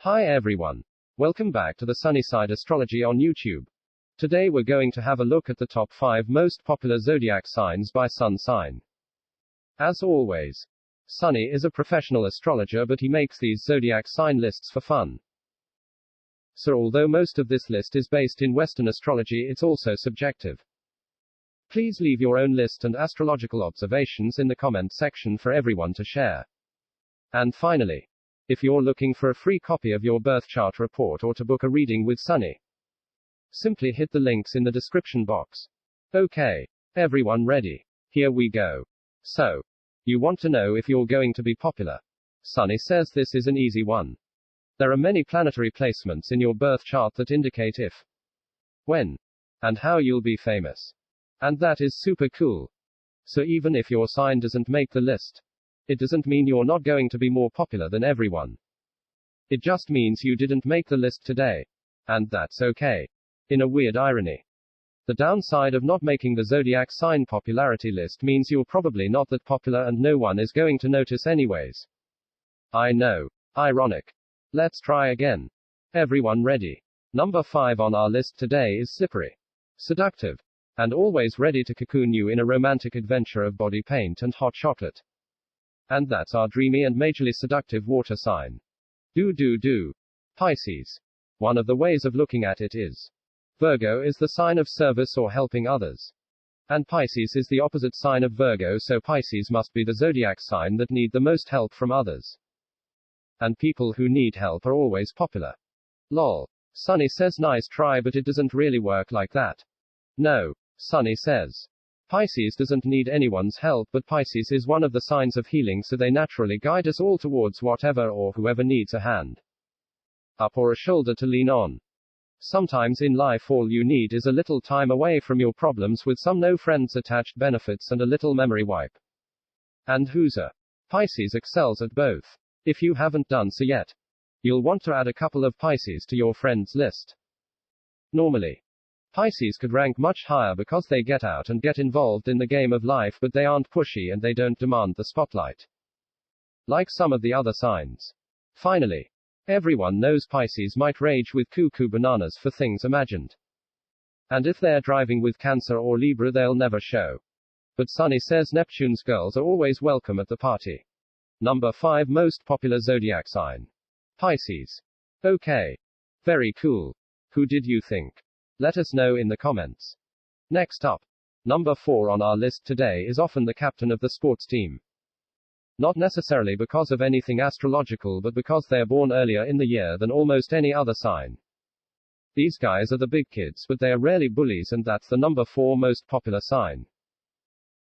Hi everyone. Welcome back to the Sunnyside Astrology on YouTube. Today we're going to have a look at the top 5 most popular zodiac signs by sun sign. As always, Sunny is a professional astrologer, but he makes these zodiac sign lists for fun. So although most of this list is based in Western astrology, it's also subjective. Please leave your own list and astrological observations in the comment section for everyone to share. And finally, if you're looking for a free copy of your birth chart report or to book a reading with Sunny, simply hit the links in the description box. Okay, everyone ready? Here we go. So, you want to know if you're going to be popular? Sunny says this is an easy one. There are many planetary placements in your birth chart that indicate if, when, and how you'll be famous. And that is super cool. So even if your sign doesn't make the list, it doesn't mean you're not going to be more popular than everyone. It just means you didn't make the list today. And that's okay. In a weird irony, the downside of not making the zodiac sign popularity list means you're probably not that popular and no one is going to notice anyways. I know. Ironic. Let's try again. Everyone ready? Number 5 on our list today is slippery, seductive, and always ready to cocoon you in a romantic adventure of body paint and hot chocolate. And that's our dreamy and majorly seductive water sign. Pisces. One of the ways of looking at it is, Virgo is the sign of service or helping others. And Pisces is the opposite sign of Virgo, so Pisces must be the zodiac sign that need the most help from others. And people who need help are always popular. Lol. Sunny says nice try, but it doesn't really work like that. No. Sunny says, Pisces doesn't need anyone's help, but Pisces is one of the signs of healing, so they naturally guide us all towards whatever or whoever needs a hand up or a shoulder to lean on. Sometimes in life all you need is a little time away from your problems with some no friends attached benefits and a little memory wipe. And who's Pisces excels at both. If you haven't done so yet, you'll want to add a couple of Pisces to your friends list. Normally, Pisces could rank much higher because they get out and get involved in the game of life, but they aren't pushy and they don't demand the spotlight like some of the other signs. Finally, everyone knows Pisces might rage with cuckoo bananas for things imagined. And if they're driving with Cancer or Libra, they'll never show. But Sunny says Neptune's girls are always welcome at the party. Number 5 most popular zodiac sign. Pisces. Okay. Very cool. Who did you think? Let us know in the comments. Next up, number 4 on our list today is often the captain of the sports team. Not necessarily because of anything astrological, but because they're born earlier in the year than almost any other sign. These guys are the big kids, but they are rarely bullies, and that's the number 4 most popular sign.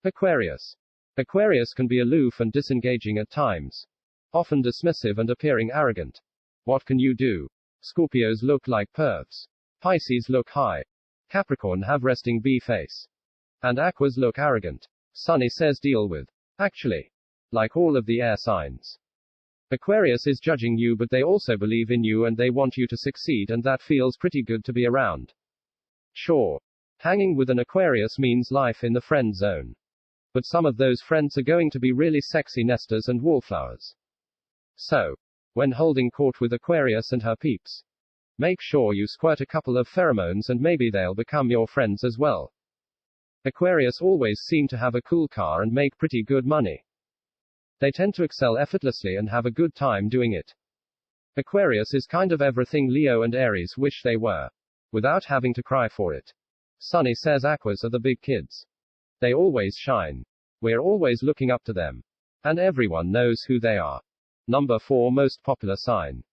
Aquarius. Aquarius can be aloof and disengaging at times, often dismissive and appearing arrogant. What can you do? Scorpios look like pervs. Pisces look high. Capricorn have resting bee face. And Aquas look arrogant. Sunny says deal with. Actually, like all of the air signs, Aquarius is judging you, but they also believe in you and they want you to succeed, and that feels pretty good to be around. Sure, hanging with an Aquarius means life in the friend zone. But some of those friends are going to be really sexy nesters and wallflowers. So, when holding court with Aquarius and her peeps, make sure you squirt a couple of pheromones and maybe they'll become your friends as well. Aquarius always seem to have a cool car and make pretty good money. They tend to excel effortlessly and have a good time doing it. Aquarius is kind of everything Leo and Aries wish they were, without having to cry for it. Sunny says Aquas are the big kids. They always shine. We're always looking up to them. And everyone knows who they are. Number 4 most popular sign.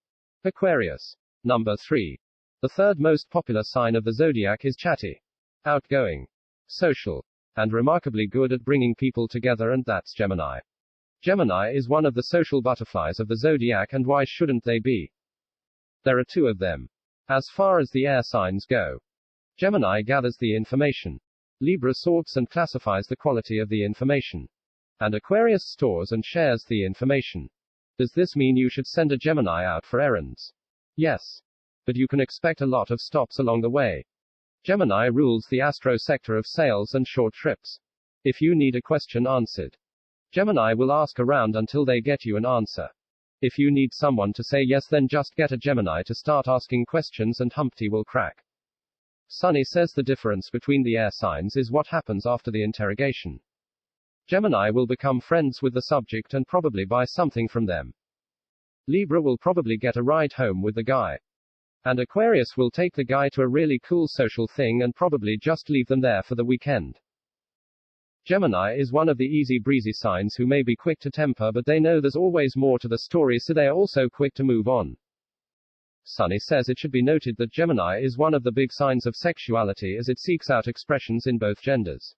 Aquarius. Number 3. The third most popular sign of the zodiac is chatty, outgoing, social, and remarkably good at bringing people together, and that's Gemini. Gemini is one of the social butterflies of the zodiac, and why shouldn't they be? There are 2 of them. As far as the air signs go, Gemini gathers the information. Libra sorts and classifies the quality of the information. And Aquarius stores and shares the information. Does this mean you should send a Gemini out for errands? Yes. But you can expect a lot of stops along the way. Gemini rules the astro sector of sales and short trips. If you need a question answered, Gemini will ask around until they get you an answer. If you need someone to say yes, then just get a Gemini to start asking questions and Humpty will crack. Sunny says the difference between the air signs is what happens after the interrogation. Gemini will become friends with the subject and probably buy something from them. Libra will probably get a ride home with the guy. And Aquarius will take the guy to a really cool social thing and probably just leave them there for the weekend. Gemini is one of the easy breezy signs who may be quick to temper, but they know there's always more to the story, so they are also quick to move on. Sunny says it should be noted that Gemini is one of the big signs of sexuality as it seeks out expressions in both genders.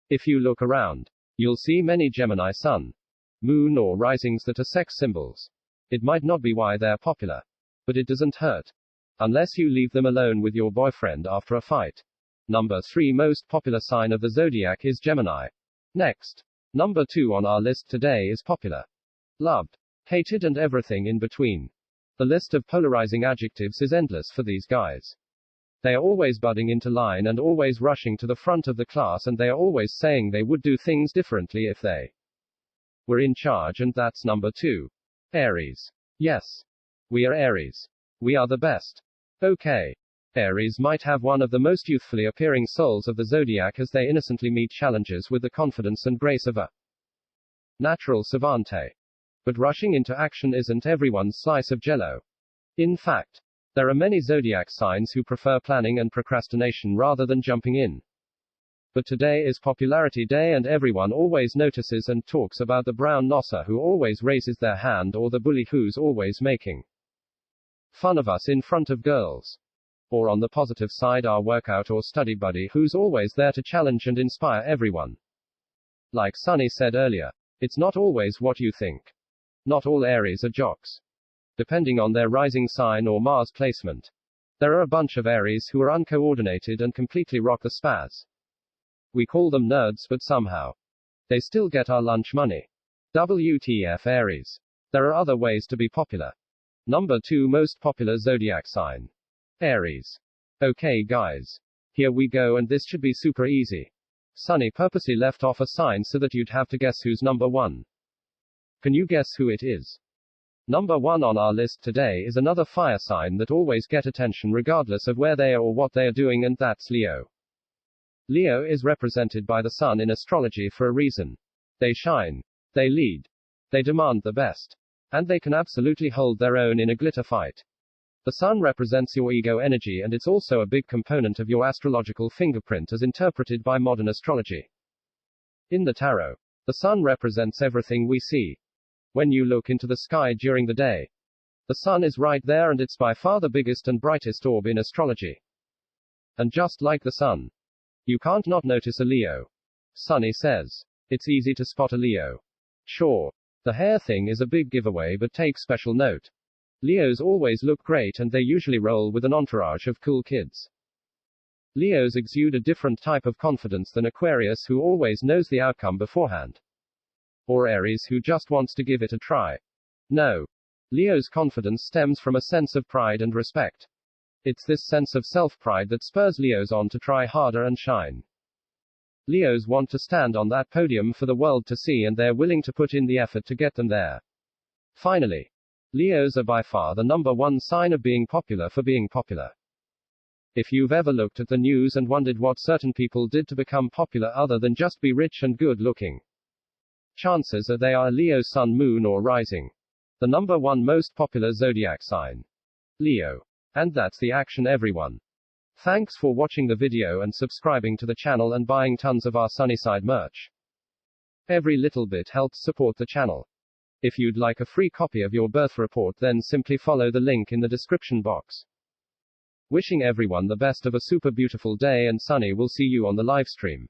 If you look around, you'll see many Gemini sun, moon or risings that are sex symbols. It might not be why they're popular, but it doesn't hurt. Unless you leave them alone with your boyfriend after a fight. Number 3 most popular sign of the zodiac is Gemini. Next. Number 2 on our list today is popular, loved, hated and everything in between. The list of polarizing adjectives is endless for these guys. They are always budding into line and always rushing to the front of the class, and they are always saying they would do things differently if they were in charge, and that's number 2. Aries. Yes. We are Aries. We are the best. Okay. Aries might have one of the most youthfully appearing souls of the zodiac as they innocently meet challenges with the confidence and grace of a natural savante. But rushing into action isn't everyone's slice of jello. In fact, there are many zodiac signs who prefer planning and procrastination rather than jumping in. But today is popularity day and everyone always notices and talks about the brown nosser who always raises their hand, or the bully who's always making fun of us in front of girls. Or on the positive side, our workout or study buddy who's always there to challenge and inspire everyone. Like Sunny said earlier, it's not always what you think. Not all Aries are jocks. Depending on their rising sign or Mars placement. There are a bunch of Aries who are uncoordinated and completely rock the spaz. We call them nerds, but somehow they still get our lunch money. WTF Aries. There are other ways to be popular. Number 2 most popular zodiac sign. Aries. Okay guys. Here we go, and this should be super easy. Sunny purposely left off a sign so that you'd have to guess who's number 1. Can you guess who it is? Number 1 on our list today is another fire sign that always get attention regardless of where they are or what they are doing, and that's Leo. Leo is represented by the sun in astrology for a reason. They shine. They lead. They demand the best. And they can absolutely hold their own in a glitter fight. The sun represents your ego energy, and it's also a big component of your astrological fingerprint as interpreted by modern astrology. In the tarot, the sun represents everything we see. When you look into the sky during the day, the sun is right there, and it's by far the biggest and brightest orb in astrology. And just like the sun, you can't not notice a Leo. Sunny says, it's easy to spot a Leo. Sure, the hair thing is a big giveaway, but take special note. Leos always look great, and they usually roll with an entourage of cool kids. Leos exude a different type of confidence than Aquarius, who always knows the outcome beforehand. Or Aries, who just wants to give it a try. No. Leo's confidence stems from a sense of pride and respect. It's this sense of self-pride that spurs Leos on to try harder and shine. Leos want to stand on that podium for the world to see, and they're willing to put in the effort to get them there. Finally, Leos are by far the number 1 sign of being popular for being popular. If you've ever looked at the news and wondered what certain people did to become popular other than just be rich and good looking, chances are they are Leo sun, moon or rising. The number 1 most popular zodiac sign. Leo. And that's the action, everyone. Thanks for watching the video and subscribing to the channel and buying tons of our Sunnyside merch. Every little bit helps support the channel. If you'd like a free copy of your birth report, then simply follow the link in the description box. Wishing everyone the best of a super beautiful day, and Sunny will see you on the live stream.